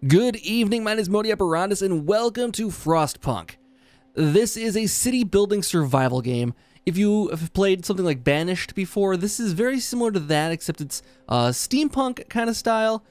Good evening, my name is Modi Apparandus, and welcome to Frostpunk. This is a city building survival game. If you have played something like Banished before, this is very similar to that, except it's steampunk kind of style,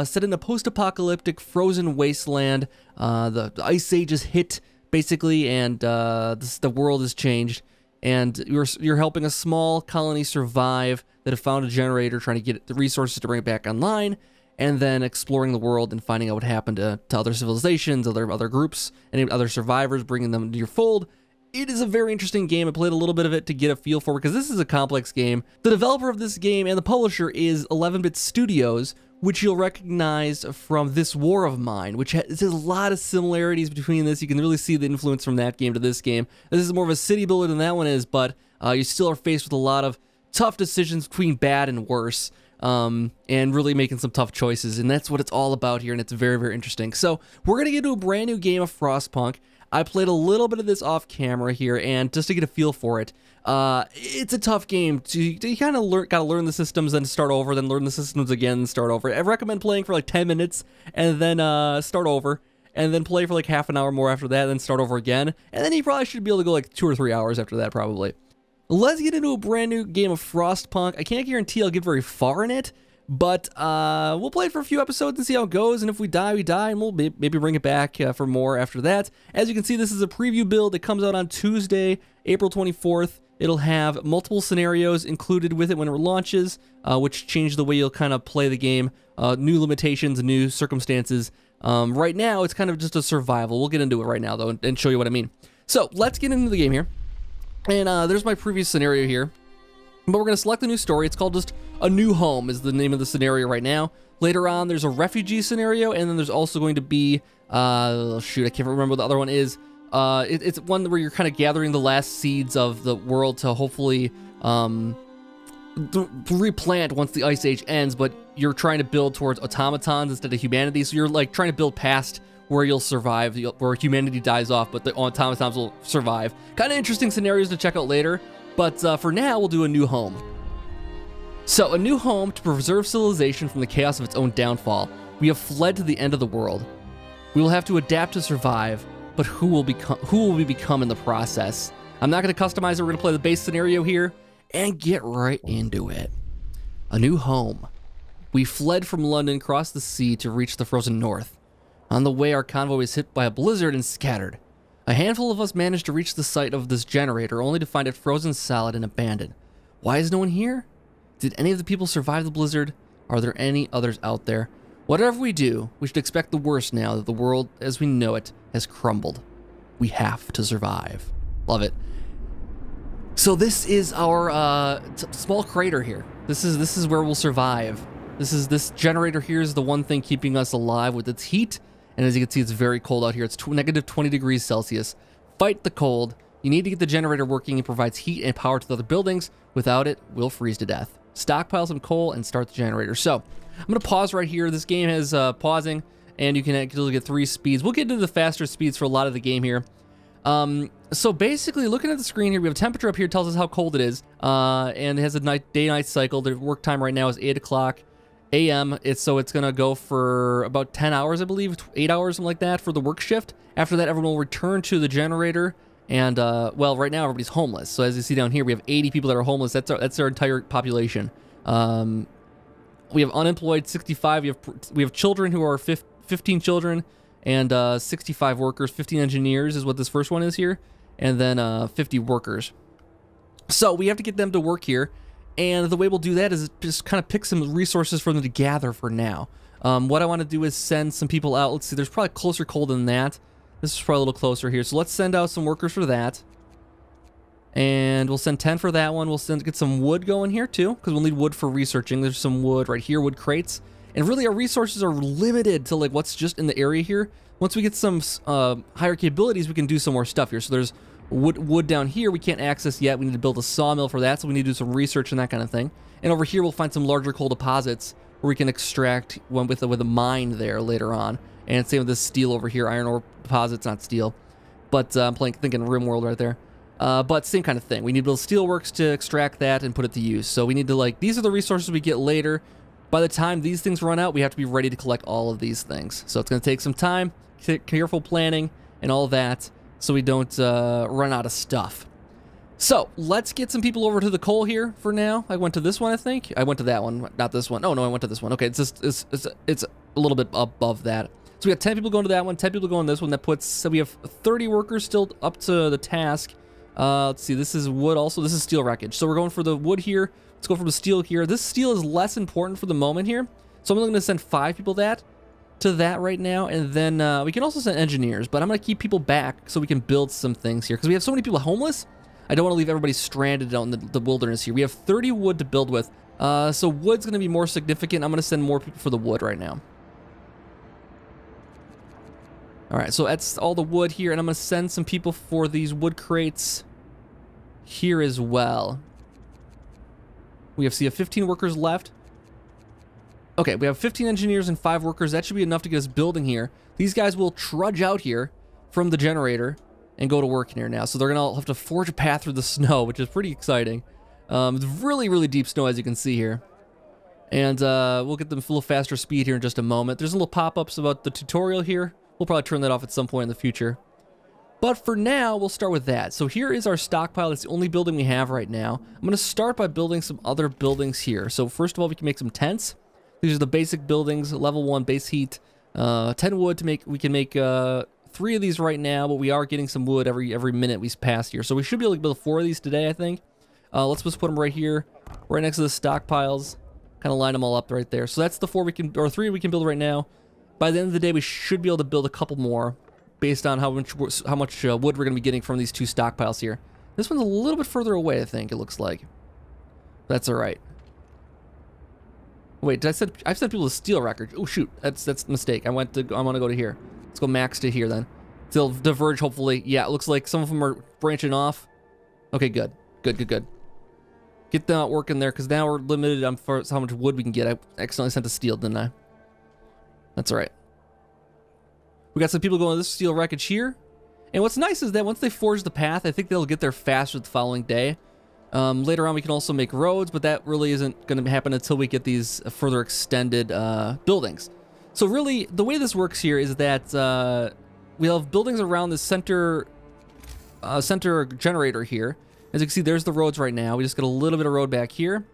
set in a post-apocalyptic frozen wasteland. The Ice Age has hit, basically, and the world has changed. And you're helping a small colony survive that have found a generator, trying to get the resources to bring it back online, and then exploring the world and finding out what happened to other civilizations, other groups, and other survivors, bringing them into your fold. It is a very interesting game. I played a little bit of it to get a feel for it, because this is a complex game. The developer of this game and the publisher is 11-Bit Studios, which you'll recognize from This War of Mine, which has a lot of similarities between this. You can really see the influence from that game to this game. This is more of a city builder than that one is, but you still are faced with a lot of tough decisions between bad and worse. And really making some tough choices, and that's what it's all about here, and it's very, very interesting. So we're going to get into a brand new game of Frostpunk. I played a little bit of this off camera here, and just to get a feel for it, it's a tough game. You kind of gotta learn the systems, then start over, then learn the systems again, and start over. I recommend playing for like 10 minutes, and then start over, and then play for like half an hour more after that, and then start over again, and then you probably should be able to go like 2 or 3 hours after that, probably. Let's get into a brand new game of Frostpunk. I can't guarantee I'll get very far in it, but we'll play it for a few episodes and see how it goes, and if we die, we die, and we'll maybe bring it back for more after that. As you can see, this is a preview build. It comes out on Tuesday, April 24th. It'll have multiple scenarios included with it when it launches, which change the way you'll kind of play the game, new limitations, new circumstances. Right now, it's kind of just a survival. We'll get into it right now, though, and show you what I mean. So, let's get into the game here. And there's my previous scenario here. But we're going to select a new story. It's called just A New Home is the name of the scenario right now. Later on, there's a refugee scenario, and then there's also going to be, shoot, I can't remember what the other one is. It's one where you're kind of gathering the last seeds of the world to hopefully replant once the Ice Age ends, but you're trying to build towards automatons instead of humanity. So you're like trying to build past where you'll survive, where humanity dies off, but the automatons will survive. Kind of interesting scenarios to check out later, but for now, we'll do A New Home. So, a new home to preserve civilization from the chaos of its own downfall. We have fled to the end of the world. We will have to adapt to survive, but who will we become in the process? I'm not going to customize it. We're going to play the base scenario here and get right into it. A new home. We fled from London, crossed the sea to reach the frozen north. On the way, our convoy was hit by a blizzard and scattered. A handful of us managed to reach the site of this generator, only to find it frozen solid and abandoned. Why is no one here? Did any of the people survive the blizzard? Are there any others out there? Whatever we do, we should expect the worst now that the world as we know it has crumbled. We have to survive. Love it. So this is our small crater here. This is where we'll survive. This generator here is the one thing keeping us alive with its heat. And as you can see, it's very cold out here. It's negative 20 degrees Celsius. Fight the cold. You need to get the generator working. It provides heat and power to the other buildings. Without it, we'll freeze to death. Stockpile some coal and start the generator. So, I'm going to pause right here. This game has pausing, and you can actually get 3 speeds. We'll get into the faster speeds for a lot of the game here. So basically, looking at the screen here, we have a temperature up here tells us how cold it is. And it has a day-night cycle. The work time right now is 8 o'clock. a.m. So it's going to go for about 10 hours, I believe, 8 hours, something like that, for the work shift. After that, everyone will return to the generator, and, well, right now, everybody's homeless. So as you see down here, we have 80 people that are homeless. That's our entire population. We have unemployed 65. We have children who are 15 children, and 65 workers. 15 engineers is what this first one is here, and then 50 workers. So we have to get them to work here. And the way we'll do that is just kind of pick some resources for them to gather for now. What I want to do is send some people out. Let's see, there's probably closer coal than that. This is probably a little closer here. So let's send out some workers for that. And we'll send 10 for that one. We'll get some wood going here too, because we'll need wood for researching. There's some wood right here, wood crates. And really our resources are limited to like what's just in the area here. Once we get some higher capabilities, we can do some more stuff here. So there's wood down here we can't access yet. We need to build a sawmill for that, so we need to do some research and that kind of thing. And over here we'll find some larger coal deposits where we can extract one with a mine there later on. And same with this steel over here, iron ore deposits, not steel. But I'm thinking RimWorld right there. But same kind of thing. We need to build steelworks to extract that and put it to use. So we need to, like, these are the resources we get later. By the time these things run out, we have to be ready to collect all of these things. So it's going to take some time, careful planning, and all that, so we don't run out of stuff. So let's get some people over to the coal here for now. I went to this one, I think. I went to that one, not this one. Oh no, I went to this one. Okay, it's a little bit above that. So we got 10 people going to that one, 10 people going to this one. That puts, so we have 30 workers still up to the task. Let's see, this is wood also. This is steel wreckage. So we're going for the wood here. Let's go for the steel here. This steel is less important for the moment here. So I'm only going to send 5 people to that right now. And then we can also send engineers, but I'm going to keep people back so we can build some things here. Because we have so many people homeless, I don't want to leave everybody stranded out in the wilderness here. We have 30 wood to build with. So wood's going to be more significant. I'm going to send more people for the wood right now. All right, so that's all the wood here, and I'm going to send some people for these wood crates here as well. We have 15 workers left. Okay, we have 15 engineers and 5 workers. That should be enough to get us building here. These guys will trudge out here from the generator and go to work in here now. So they're going to have to forge a path through the snow, which is pretty exciting. It's really, really deep snow, as you can see here. And we'll get them a little faster speed here in just a moment. There's a little pop-ups about the tutorial here. We'll probably turn that off at some point in the future. But for now, we'll start with that. So here is our stockpile. It's the only building we have right now. I'm going to start by building some other buildings here. So first of all, we can make some tents. These are the basic buildings, level 1 base heat. 10 wood to make. We can make 3 of these right now, but we are getting some wood every minute we pass here. So we should be able to build 4 of these today, I think. Let's just put them right here, right next to the stockpiles. Kind of line them all up right there. So that's the 4 we can, or 3 we can build right now. By the end of the day, we should be able to build a couple more based on how much wood we're going to be getting from these 2 stockpiles here. This one's a little bit further away, I think, it looks like. That's all right. Wait, I've sent people to steel record. Oh, shoot. That's a mistake. I want to go to here. Let's go max to here, then. They'll diverge, hopefully. Yeah, it looks like some of them are branching off. Okay, good. Good. Get that working there, because now we're limited on how much wood we can get. I accidentally sent to steel, didn't I? That's all right. We got some people going to this steel wreckage here. And what's nice is that once they forge the path, I think they'll get there faster the following day. Later on, we can also make roads, but that really isn't going to happen until we get these further extended buildings. So really, the way this works here is that we'll have buildings around the center generator here. As you can see, there's the roads right now. We just got a little bit of road back here.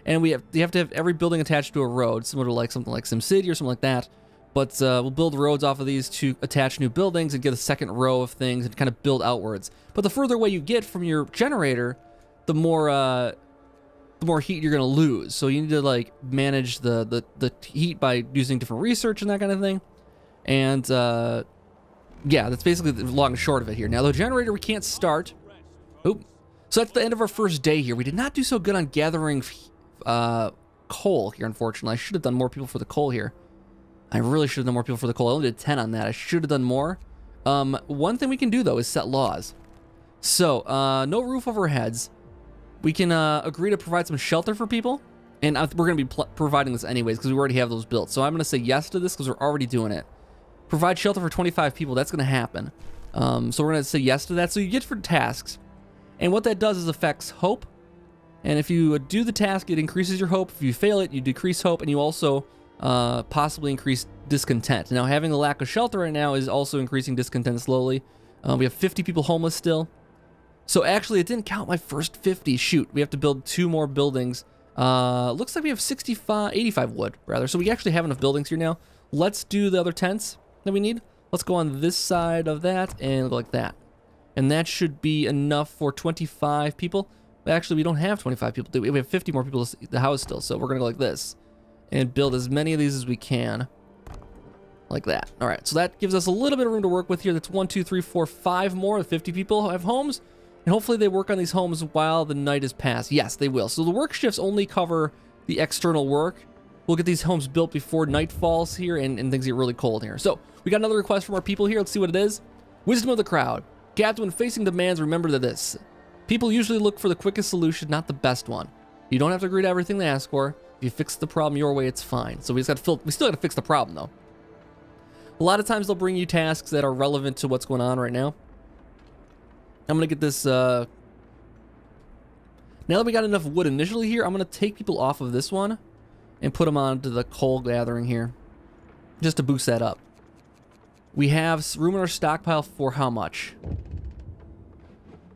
And you have to have every building attached to a road, similar to like something like SimCity or something like that. But we'll build roads off of these to attach new buildings and get a second row of things and kind of build outwards. But the further away you get from your generator, the more heat you're going to lose. So you need to like manage the heat by using different research and that kind of thing. And yeah, that's basically the long and short of it here. Now the generator we can't start. Oop. So that's the end of our first day here. We did not do so good on gathering coal here, unfortunately. I should have done more people for the coal here. I really should have done more people for the coal. I only did 10 on that. I should have done more. One thing we can do, though, is set laws. So, no roof over our heads. We can agree to provide some shelter for people. And we're going to be providing this anyways, because we already have those built. So I'm going to say yes to this, because we're already doing it. Provide shelter for 25 people. That's going to happen. So we're going to say yes to that. So you get for tasks. And what that does is affects hope. And if you do the task, it increases your hope. If you fail it, you decrease hope. And you also possibly increase discontent. Now, having a lack of shelter right now is also increasing discontent slowly. We have 50 people homeless still. So actually, it didn't count my first 50. Shoot, we have to build 2 more buildings. Looks like we have 85 wood, rather. So we actually have enough buildings here now. Let's do the other tents that we need. Let's go on this side of that and go like that. And that should be enough for 25 people. Actually, we don't have 25 people. We have 50 more people in the house still. So we're going to go like this and build as many of these as we can. Like that. All right, so that gives us a little bit of room to work with here. That's 1, 2, 3, 4, 5 more. 50 people have homes. And hopefully they work on these homes while the night is passed. Yes, they will. So the work shifts only cover the external work. We'll get these homes built before night falls here and things get really cold here. So we got another request from our people here. Let's see what it is. Wisdom of the crowd. Captain, when facing demands, remember this. People usually look for the quickest solution, not the best one. You don't have to agree to everything they ask for. If you fix the problem your way, it's fine. So we still got to fix the problem, though. A lot of times they'll bring you tasks that are relevant to what's going on right now. I'm going to get this... Now that we got enough wood initially here, I'm going to take people off of this one. and put them onto the coal gathering here, just to boost that up. We have room in our stockpile for how much?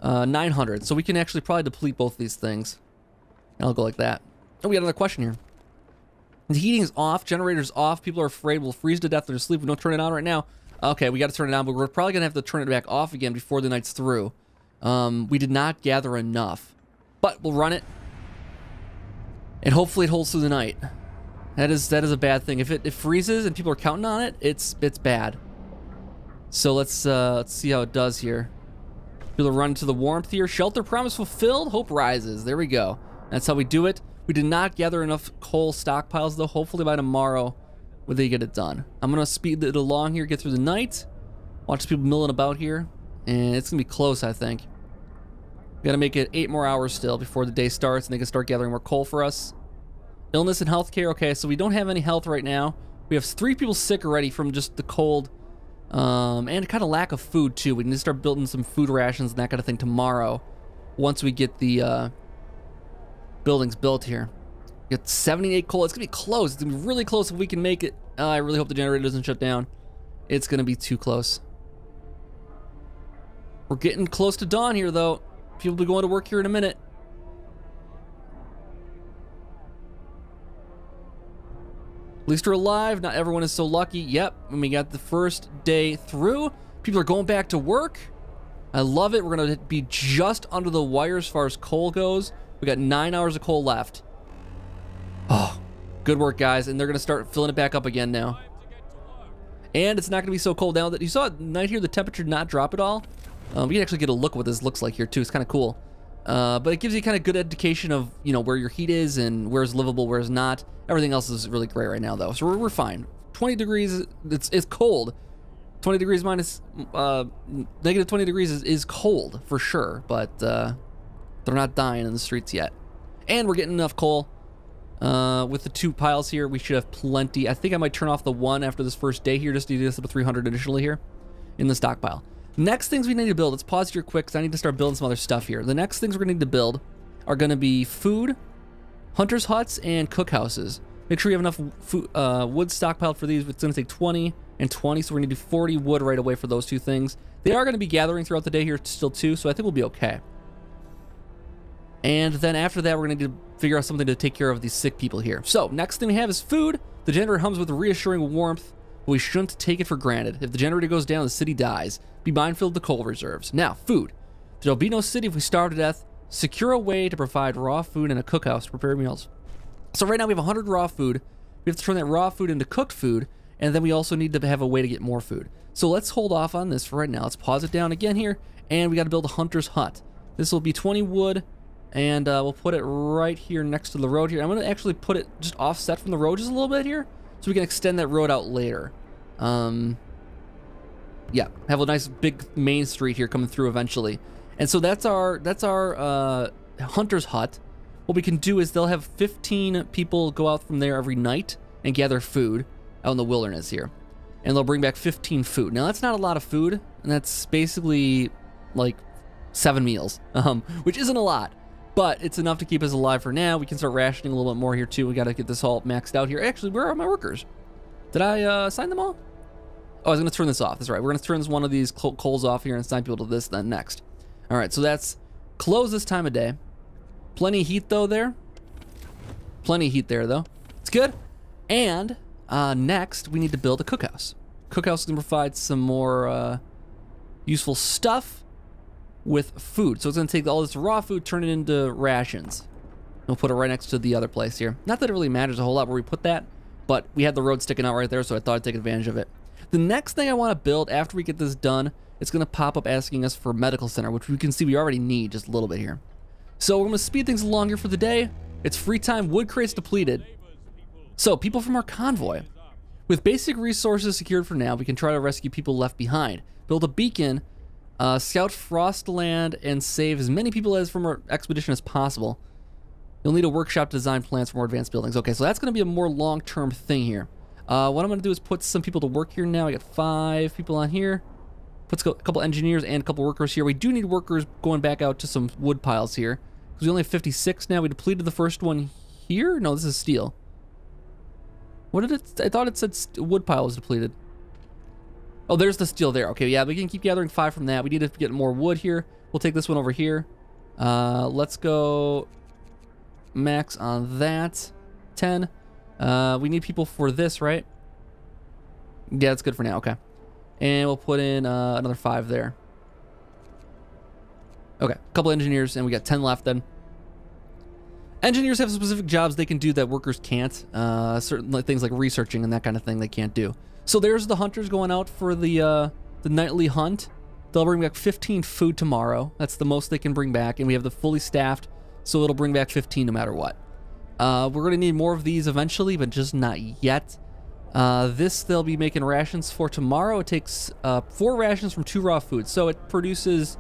900. So we can actually probably deplete both these things. And I'll go like that. Oh, we got another question here. The heating is off. Generator's off. People are afraid we'll freeze to death or to sleep. We don't turn it on right now. Okay, we got to turn it on, but we're probably going to have to turn it back off again before the night's through. We did not gather enough. But we'll run it. And hopefully it holds through the night. That is a bad thing. If it freezes and people are counting on it, it's bad. So let's see how it does here. People are running to the warmth here. Shelter promise fulfilled. Hope rises. There we go. That's how we do it. We did not gather enough coal stockpiles though. Hopefully by tomorrow, they get it done. I'm gonna speed it along here, get through the night. Watch people milling about here, and it's gonna be close, I think. We gotta make it 8 more hours still before the day starts, and they can start gathering more coal for us. Illness and healthcare. Okay, so we don't have any health right now. We have 3 people sick already from just the cold, and kind of lack of food too. We need to start building some food rations and that kind of thing tomorrow, once we get the buildings built here. We got 78 coal. It's gonna be close. It's gonna be really close if we can make it. I really hope the generator doesn't shut down. It's gonna be too close. We're getting close to dawn here though. People will be going to work here in a minute. At least we're alive. Not everyone is so lucky. Yep, when we got the first day through, people are going back to work. I love it. We're gonna be just under the wire as far as coal goes. We got 9 hours of coal left. Oh, good work, guys. And they're gonna start filling it back up again now. And it's not gonna be so cold now that you saw at night here, the temperature not drop at all. We can actually get a look at what this looks like here too. It's kind of cool. But it gives you kind of good indication of, you know, where your heat is and where's livable, where's not. Everything else is really great right now though. So we're fine. 20 degrees, it's cold. 20 degrees minus, negative 20 degrees is cold for sure, but they're not dying in the streets yet. And we're getting enough coal. With the 2 piles here, we should have plenty. I think I might turn off the 1 after this first day here, just to do this up to 300 initially here in the stockpile. Next things we need to build, let's pause here quick because I need to start building some other stuff here. The next things we're gonna need to build are gonna be food, hunters' huts, and cookhouses. Make sure you have enough food, wood stockpiled for these. It's gonna take 20 and 20, so we're gonna do 40 wood right away for those 2 things. They are gonna be gathering throughout the day here still too, so I think we'll be okay. And then after that, we're gonna need to figure out something to take care of these sick people here. So next thing we have is food. The generator hums with reassuring warmth, but we shouldn't take it for granted. If the generator goes down, the city dies. Be mindful of the coal reserves. Now, food. There'll be no city if we starve to death. Secure a way to provide raw food and a cookhouse to prepare meals. So right now we have 100 raw food. We have to turn that raw food into cooked food, and then we also need to have a way to get more food. So let's hold off on this for right now. Let's pause it down again here, and we got to build a hunter's hut. This will be 20 wood, and we'll put it right here next to the road here. I'm going to actually put it just offset from the road just a little bit here, so we can extend that road out later. Yeah, have a nice big main street here coming through eventually. And so that's our hunter's hut. What we can do is they'll have 15 people go out from there every night and gather food out in the wilderness here. And they'll bring back 15 food. Now that's not a lot of food, and that's basically like 7 meals, which isn't a lot, but it's enough to keep us alive for now. We can start rationing a little bit more here too. We got to get this all maxed out here. Actually, where are my workers? Did I assign them all? Oh, I was going to turn this off. That's right. We're going to turn one of these coals off here and assign people to this then next. All right, so that's close this time of day. Plenty of heat though there. Plenty of heat there though. It's good. And next we need to build a cookhouse. Cookhouse can provide some more useful stuff with food. So it's going to take all this raw food, turn it into rations. We'll put it right next to the other place here. Not that it really matters a whole lot where we put that, but we had the road sticking out right there, so I thought I'd take advantage of it. The next thing I want to build after we get this done, it's going to pop up asking us for a medical center, which we can see we already need just a little bit here. So we're going to speed things along here for the day. It's free time, wood crates depleted. So people from our convoy. With basic resources secured for now, we can try to rescue people left behind. Build a beacon, scout Frostland, and save as many people as from our expedition as possible. You'll need a workshop to design plans for more advanced buildings. Okay, so that's going to be a more long-term thing here. What I'm going to do is put some people to work here now. I got 5 people on here. Put a couple engineers and a couple workers here. We do need workers going back out to some wood piles here, because we only have 56 now. We depleted the first one here. No, this is steel. What did it? I thought it said wood pile was depleted. Oh, there's the steel there. Okay, yeah, we can keep gathering 5 from that. We need to get more wood here. We'll take this one over here. Let's go max on that. 10. We need people for this, right? Yeah, that's good for now. Okay. And we'll put in another 5 there. Okay, a couple engineers, and we got 10 left then. Engineers have specific jobs they can do that workers can't. Certain things like researching and that kind of thing they can't do. So there's the hunters going out for the nightly hunt. They'll bring back 15 food tomorrow. That's the most they can bring back, and we have the fully staffed, so it'll bring back 15 no matter what. We're going to need more of these eventually, but just not yet. This they'll be making rations for tomorrow. It takes 4 rations from 2 raw foods, so it produces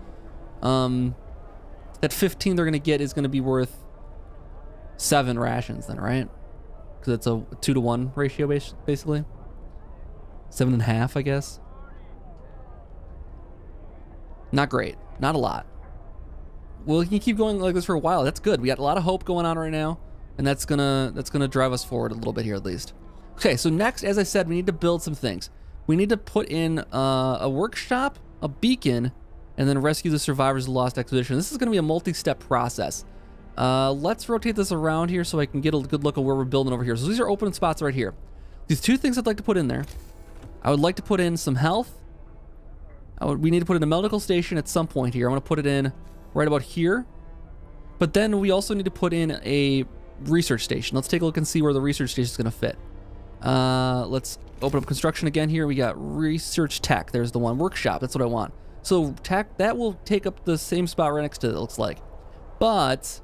that 15 they're going to get is going to be worth 7 rations then, right? Because it's a 2-to-1 ratio basically. 7.5, I guess. Not great. Not a lot. Well, you can keep going like this for a while. That's good. We got a lot of hope going on right now, and that's gonna drive us forward a little bit here at least. Okay, so next, as I said, we need to build some things. We need to put in a workshop, a beacon, and then rescue the survivors of the lost expedition. This is gonna be a multi-step process. Let's rotate this around here so I can get a good look at where we're building over here. So these are open spots right here. These 2 things I'd like to put in there. I would like to put in some health. We need to put in a medical station at some point here. I'm going to put it in right about here. But then we also need to put in a research station. Let's take a look and see where the research station is going to fit. Let's open up construction again here. We got research tech. There's the one. Workshop. That's what I want. So tech, that will take up the same spot right next to it, it looks like. But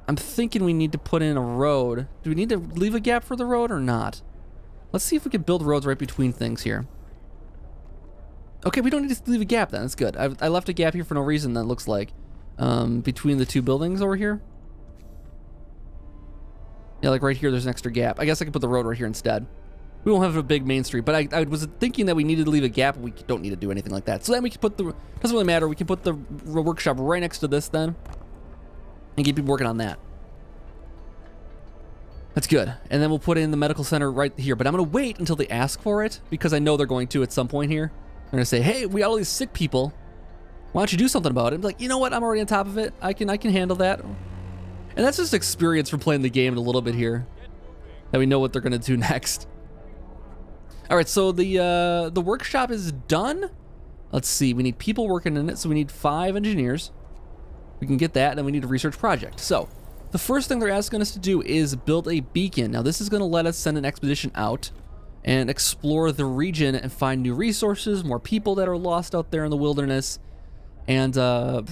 I'm thinking we need to put in a road. Do we need to leave a gap for the road or not? Let's see if we can build roads right between things here. Okay, we don't need to leave a gap then. That's good. I left a gap here for no reason, that looks like. Between the 2 buildings over here. Yeah, like right here, there's an extra gap. I guess I could put the road right here instead. We won't have a big main street, but I was thinking that we needed to leave a gap, but we don't need to do anything like that. So then we can put the... Doesn't really matter. We can put the workshop right next to this then. And keep working on that. That's good. And then we'll put in the medical center right here. But I'm going to wait until they ask for it, because I know they're going to at some point here. They're going to say, hey, we got all these sick people. Why don't you do something about it? I'm like, you know what? I'm already on top of it. I can handle that. And that's just experience from playing the game a little bit here, that we know what they're going to do next. All right, so the workshop is done. Let's see. We need people working in it, so we need 5 engineers. We can get that, and then we need a research project. So the first thing they're asking us to do is build a beacon. Now, this is going to let us send an expedition out and explore the region and find new resources, more people that are lost out there in the wilderness. And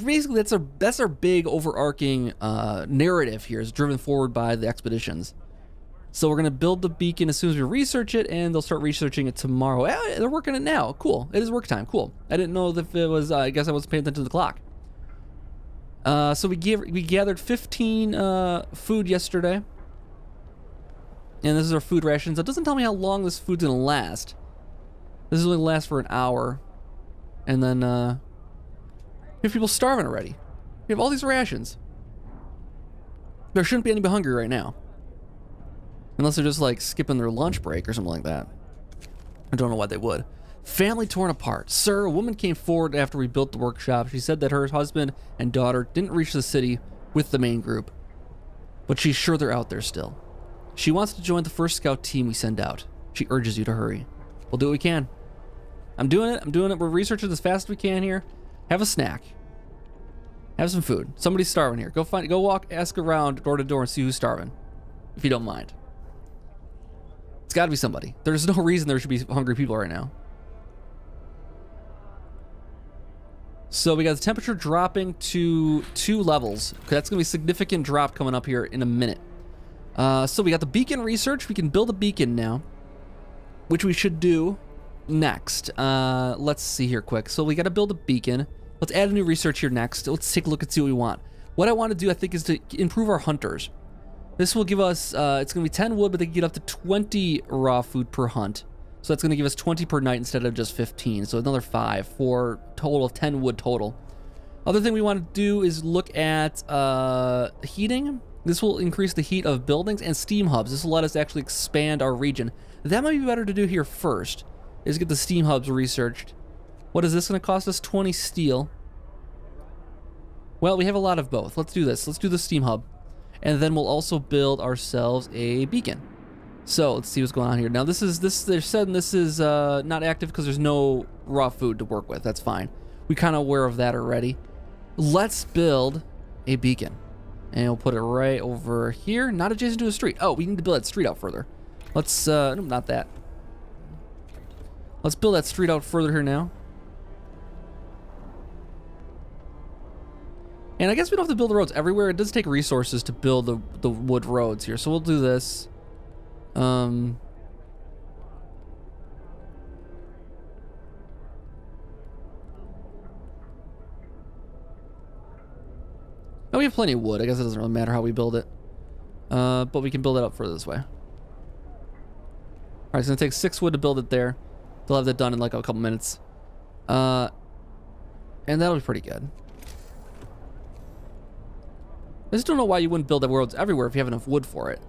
basically, that's our big overarching narrative here, is driven forward by the expeditions. So we're going to build the beacon as soon as we research it, and they'll start researching it tomorrow. They're working it now. Cool. It is work time. Cool. I didn't know if it was, I guess I wasn't paying attention to the clock. So we gathered 15 food yesterday. And this is our food rations. It doesn't tell me how long this food's going to last. This is only going to last for an hour. And then, we have people starving already. We have all these rations. There shouldn't be anybody hungry right now. Unless they're just like skipping their lunch break or something like that. I don't know why they would. Family torn apart. Sir, a woman came forward after we built the workshop. She said that her husband and daughter didn't reach the city with the main group. But she's sure they're out there still. She wants to join the first scout team we send out. She urges you to hurry. We'll do what we can. I'm doing it. We're researching as fast as we can here. Have a snack. Have some food. Somebody's starving here. Go walk, ask around door to door and see who's starving. If you don't mind. It's got to be somebody. There's no reason there should be hungry people right now. So we got the temperature dropping to 2 levels. Okay, that's going to be a significant drop coming up here in a minute. So we got the beacon research. We can build a beacon now, which we should do next. Let's see here quick. So we got to build a beacon. Let's add a new research here next. Let's take a look and see what we want. What I want to do, I think, is to improve our hunters. This will give us, it's going to be 10 wood, but they can get up to 20 raw food per hunt. So that's going to give us 20 per night instead of just 15. So another 5 for a total of 10 wood total. Other thing we want to do is look at heating. This will increase the heat of buildings and steam hubs. This will let us actually expand our region. That might be better to do here first, is get the steam hubs researched. What is this going to cost us? 20 steel. Well, we have a lot of both. Let's do this. Let's do the steam hub. And then we'll also build ourselves a beacon. So let's see what's going on here. Now they're saying this is not active because there's no raw food to work with. That's fine. We kind of aware of that already. Let's build a beacon. And we'll put it right over here, not adjacent to a street. Oh, we need to build that street out further. Let's, no, not that. Let's build that street out further here now. And I guess we don't have to build the roads everywhere. It does take resources to build the wood roads here. So we'll do this. Oh, we have plenty of wood. I guess it doesn't really matter how we build it. But we can build it up further this way. Alright, it's gonna take 6 wood to build it there. They'll have that done in like a couple minutes. And that'll be pretty good. I just don't know why you wouldn't build the roads everywhere if you have enough wood for it.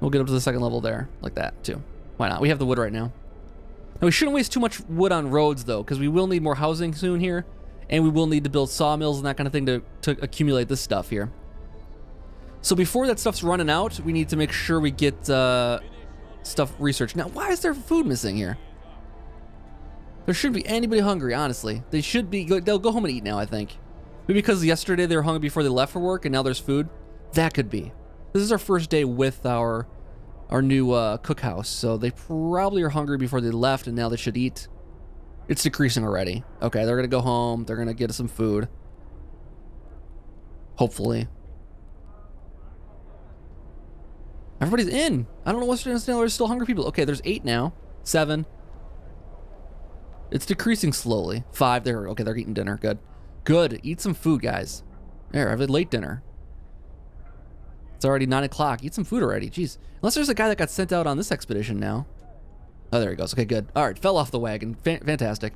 We'll get up to the 2nd level there, like that, too. Why not? We have the wood right now. Now, we shouldn't waste too much wood on roads, though, because we will need more housing soon here, and we will need to build sawmills and that kind of thing to accumulate this stuff here. So before that stuff's running out, we need to make sure we get stuff researched. Now, why is there food missing here? There shouldn't be anybody hungry, honestly. They should be. They'll go home and eat now, I think. Maybe because yesterday they were hungry before they left for work, and now there's food. That could be. This is our first day with our new cookhouse, so they probably are hungry before they left, and now they should eat. It's decreasing already. Okay, they're gonna go home. They're gonna get some food. Hopefully. Everybody's in. I don't know what's understand. There's still hungry people. Okay, there's 8 now. 7. It's decreasing slowly. 5 there. Okay, they're eating dinner. Good. Good. Eat some food, guys. There, have a late dinner. It's already 9 o'clock. Eat some food already. Jeez. Unless there's a guy that got sent out on this expedition now. Oh, there he goes. Okay, good. All right, fell off the wagon. Fantastic.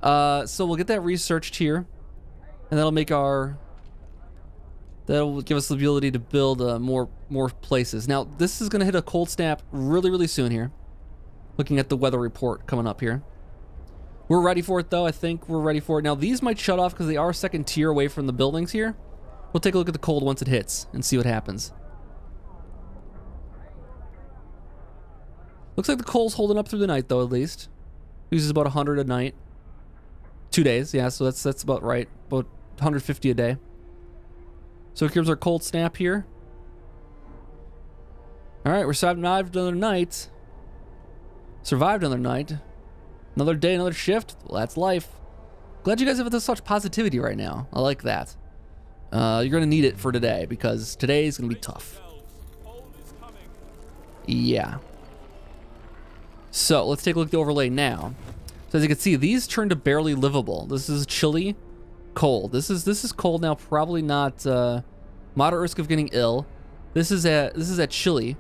So we'll get that researched here, and that'll make our. That'll give us the ability to build more places. Now, this is going to hit a cold snap really, really soon here. Looking at the weather report coming up here. We're ready for it, though. I think we're ready for it. Now, these might shut off because they are 2nd tier away from the buildings here. We'll take a look at the cold once it hits and see what happens. Looks like the coal's holding up through the night, though, at least. Uses about 100 a night. 2 days, yeah, so that's about right. About 150 a day. So here's our cold snap here. All right, we're survived another night. Survived another night. Another day, another shift. Well, that's life. Glad you guys have such positivity right now. I like that. You're going to need it for today, because today is going to be tough. Yeah. So let's take a look at the overlay now. So as you can see, these turn to barely livable. This is chilly, cold. This is cold now. Probably not moderate risk of getting ill. This is at chilly.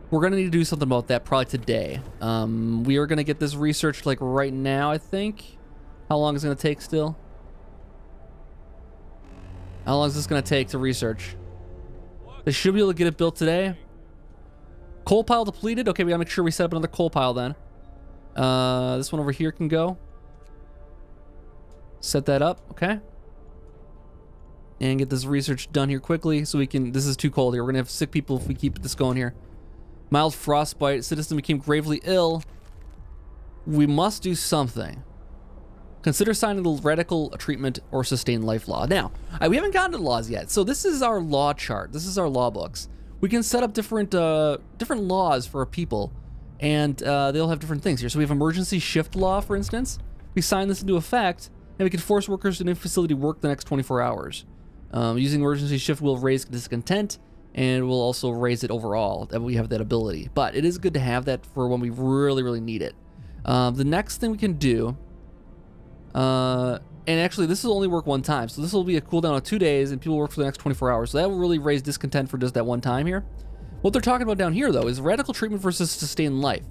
We're gonna need to do something about that probably today. We are gonna get this researched like right now, I think. How long is it gonna take still? How long is this gonna take to research? They should be able to get it built today. Coal pile depleted. Okay, we gotta make sure we set up another coal pile then. This one over here can go. Set that up, okay. And get this research done here quickly so we can, this is too cold here. We're gonna have sick people if we keep this going here. Mild frostbite, citizen became gravely ill. We must do something. Consider signing the radical treatment or sustained life law. Now, we haven't gotten to the laws yet, so this is our law chart. This is our law books. We can set up different laws for our people, and they'll have different things here. So we have emergency shift law, for instance. We sign this into effect, and we can force workers in a facility work the next 24 hours. Using emergency shift will raise discontent, and will also raise it overall, that we have that ability. But it is good to have that for when we really, really need it. The next thing we can do, and actually this will only work one time, so this will be a cooldown of 2 days, and people work for the next 24 hours. So that will really raise discontent for just that one time here. What they're talking about down here, though, is radical treatment versus sustained life.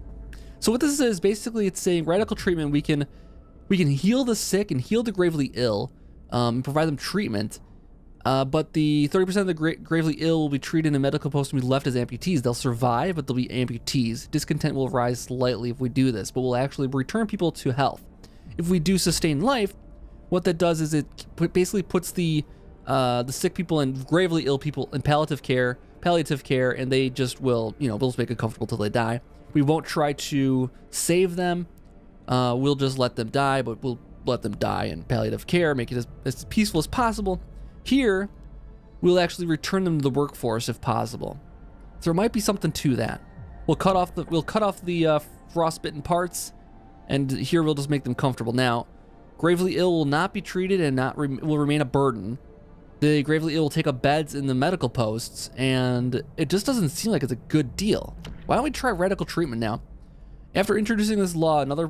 So what this is, basically, it's saying radical treatment, we can heal the sick and heal the gravely ill, provide them treatment. But the 30% of the gravely ill will be treated in a medical post and be left as amputees. They'll survive, but they'll be amputees. Discontent will rise slightly if we do this, but we'll actually return people to health. If we do sustain life, what that does is it basically puts the sick people and gravely ill people in palliative care, and they just will, we'll just make it comfortable till they die. We won't try to save them. We'll just let them die, but we'll let them die in palliative care, make it as peaceful as possible. Here, we'll actually return them to the workforce if possible. So there might be something to that. We'll cut off the frostbitten parts, and here we'll just make them comfortable. Now, gravely ill will not be treated and will remain a burden. The gravely ill will take up beds in the medical posts, and it just doesn't seem like it's a good deal. Why don't we try radical treatment now? After introducing this law, another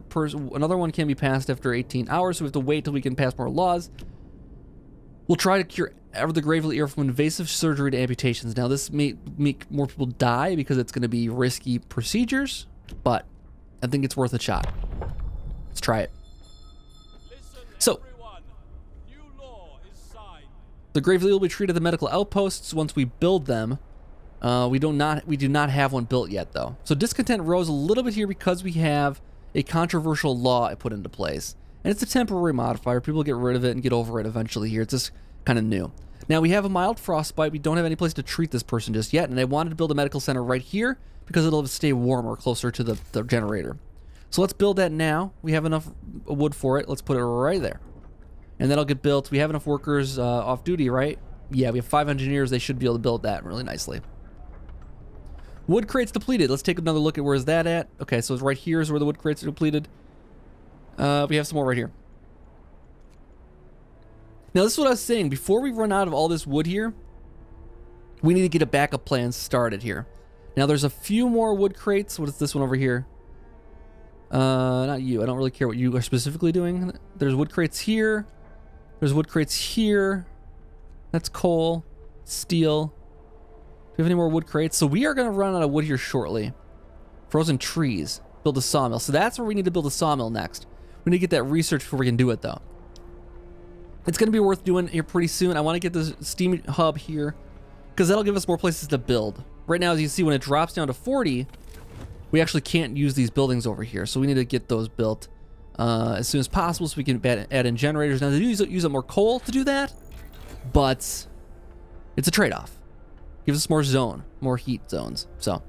one can be passed after 18 hours, so we have to wait till we can pass more laws. We'll try to cure the gravely ill from invasive surgery to amputations. Now, this may make more people die because it's going to be risky procedures, but I think it's worth a shot. Let's try it. So, the gravely ill will be treated at the medical outposts once we build them. We do not have one built yet, though. So discontent rose a little bit here because we have a controversial law I put into place. And it's a temporary modifier. People get rid of it and get over it eventually here. It's just kind of new. Now, we have a mild frostbite. We don't have any place to treat this person just yet. And I wanted to build a medical center right here because it'll stay warmer closer to the generator. So let's build that now. We have enough wood for it. Let's put it right there. And that'll get built. We have enough workers off duty, right? Yeah, we have 5 engineers. They should be able to build that really nicely. Wood crates depleted. Let's take another look at where's that at. Okay, so it's right here is where the wood crates are depleted. We have some more right here. Now, this is what I was saying. Before we run out of all this wood here, we need to get a backup plan started here. Now, there's a few more wood crates. What is this one over here? Not you. I don't really care what you are specifically doing. There's wood crates here. There's wood crates here. That's coal, steel. Do we have any more wood crates? So we are going to run out of wood here shortly. Frozen trees. Build a sawmill. So that's where we need to build a sawmill next. We need to get that research before we can do it, though. It's going to be worth doing here pretty soon. I want to get this steam hub here because that'll give us more places to build. Right now, as you see, when it drops down to 40, we actually can't use these buildings over here. So we need to get those built as soon as possible so we can add in generators. Now, they do use up more coal to do that, but it's a trade-off. Gives us more heat zones. So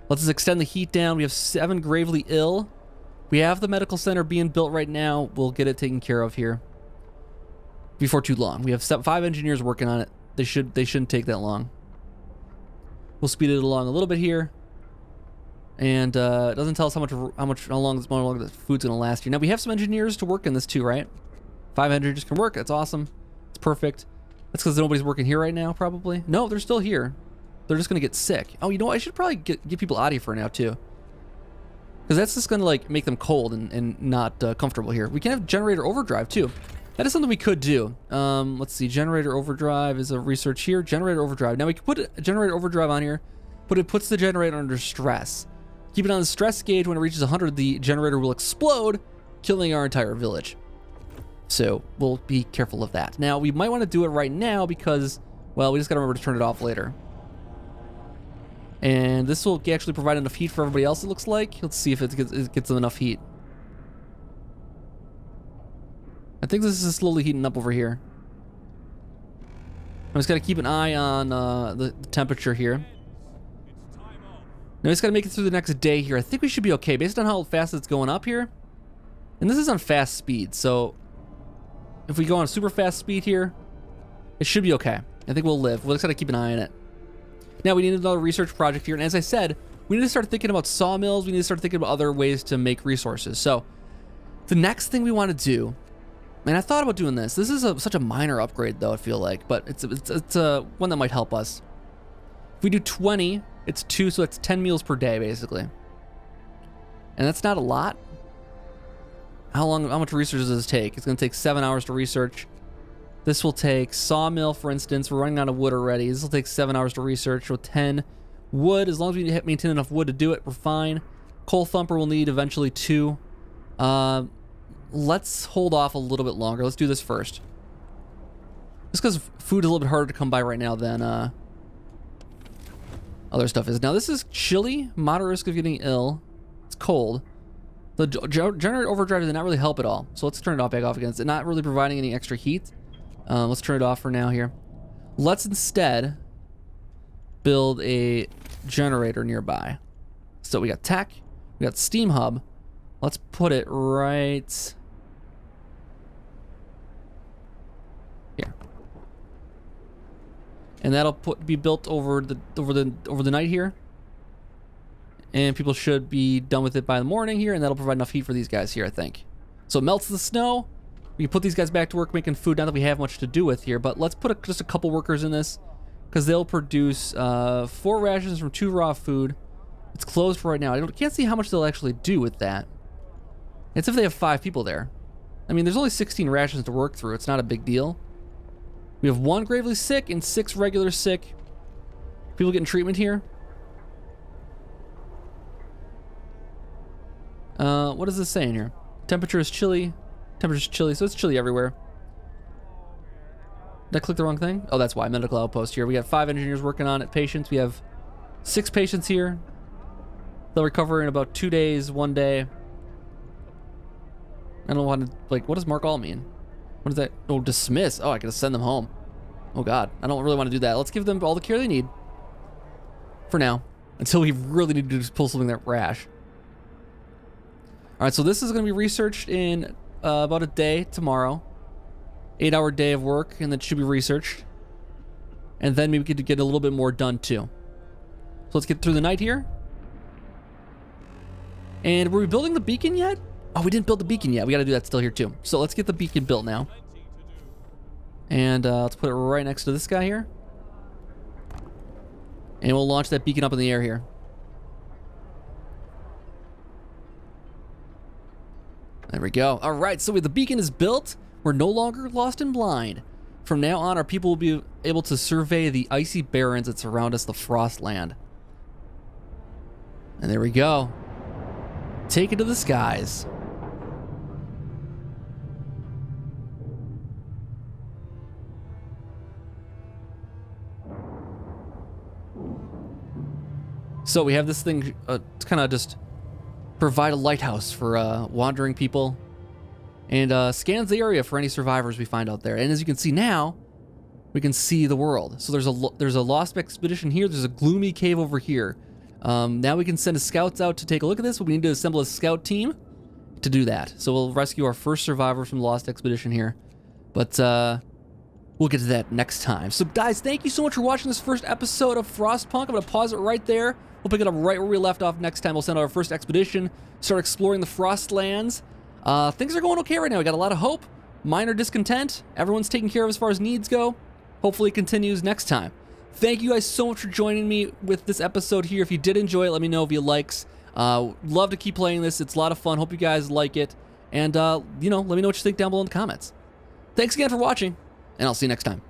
let's just extend the heat down. We have 7 gravely ill. We have the medical center being built right now. We'll get it taken care of here before too long. We have 5 engineers working on it. They shouldn't take that long. We'll speed it along a little bit here. And it doesn't tell us how long the food's gonna last here. Now we have some engineers to work in this too, right? 5 engineers can work. That's awesome. It's perfect. That's because nobody's working here right now, probably. No, they're still here. They're just gonna get sick. Oh, you know what? I should probably get people out of here for now too, because that's just gonna like make them cold and not comfortable here. We can have generator overdrive too. That is something we could do. Let's see. Generator overdrive is a research here. Generator overdrive. Now we can put a generator overdrive on here, but it puts the generator under stress. Keep it on the stress gauge. When it reaches 100, the generator will explode, killing our entire village. So we'll be careful of that. Now, we might want to do it right now because, well, we just got to remember to turn it off later. And this will actually provide enough heat for everybody else, it looks like. Let's see if it gets them enough heat. I think this is slowly heating up over here. I just got to keep an eye on the temperature here. Now, we just got to make it through the next day here. I think we should be okay based on how fast it's going up here. And this is on fast speed, so if we go on super fast speed here, it should be okay. I think we'll live. We'll just got to keep an eye on it. Now, we need another research project here. And as I said, we need to start thinking about sawmills. We need to start thinking about other ways to make resources. So the next thing we want to do, and I thought about doing this. This is such a minor upgrade, though, I feel like. But it's one that might help us. If we do 20, it's 2, so it's 10 meals per day, basically. And that's not a lot. How much research does this take? It's going to take 7 hours to research. This will take sawmill, for instance. We're running out of wood already. This will take 7 hours to research. So 10 wood. As long as we maintain enough wood to do it, we're fine. Coal thumper will need eventually 2. Let's hold off a little bit longer. Let's do this first. Just because food is a little bit harder to come by right now than other stuff is. Now this is chilly, moderate risk of getting ill. It's cold. The generator overdrive did not really help at all. So let's turn it back off again. It's not really providing any extra heat. Let's turn it off for now here. Let's instead build a generator nearby. So we got tech, we got steam hub. Let's put it right here. And that'll be built over the night here. And people should be done with it by the morning here, and that'll provide enough heat for these guys here, I think. So it melts the snow. We can put these guys back to work making food, not that we have much to do with here, but let's put just a couple workers in this, because they'll produce 4 rations from 2 raw food. It's closed for right now. I can't see how much they'll actually do with that. It's if they have 5 people there. I mean, there's only 16 rations to work through. It's not a big deal. We have 1 gravely sick and 6 regular sick. People getting treatment here. What is this saying here? Temperature is chilly. Temperature's chilly, so it's chilly everywhere. Did I click the wrong thing? Oh, that's why. Medical outpost here. We got 5 engineers working on it. Patients. We have 6 patients here. They'll recover in about 2 days, 1 day. I don't want to, like, what does mark all mean? What is that? Oh, dismiss. Oh, I gotta send them home. Oh, God. I don't really want to do that. Let's give them all the care they need. For now. Until we really need to just pull something that rash. Alright, so this is going to be researched in about a day tomorrow. 8-hour day of work, and that should be researched. And then maybe we could get a little bit more done too. So let's get through the night here. And were we building the beacon yet? Oh, we didn't build the beacon yet. We got to do that still here too. So let's get the beacon built now. And let's put it right next to this guy here. And we'll launch that beacon up in the air here. There we go. All right, so the beacon is built. We're no longer lost and blind. From now on, our people will be able to survey the icy barrens that surround us, the Frostland. And there we go. Take it to the skies. So we have this thing to kind of just provide a lighthouse for wandering people, and scans the area for any survivors we find out there. And as you can see now, we can see the world. So there's a lost expedition here. There's a gloomy cave over here. Now we can send scouts out to take a look at this, but we need to assemble a scout team to do that. So we'll rescue our first survivor from the lost expedition here. But we'll get to that next time. So guys, thank you so much for watching this first episode of Frostpunk. I'm going to pause it right there. We'll pick it up right where we left off next time. We'll send out our first expedition, start exploring the Frostlands. Things are going okay right now. We got a lot of hope, minor discontent. Everyone's taken care of as far as needs go. Hopefully it continues next time. Thank you guys so much for joining me with this episode here. If you did enjoy it, let me know via likes. Love to keep playing this. It's a lot of fun. Hope you guys like it. And, you know, let me know what you think down below in the comments. Thanks again for watching, and I'll see you next time.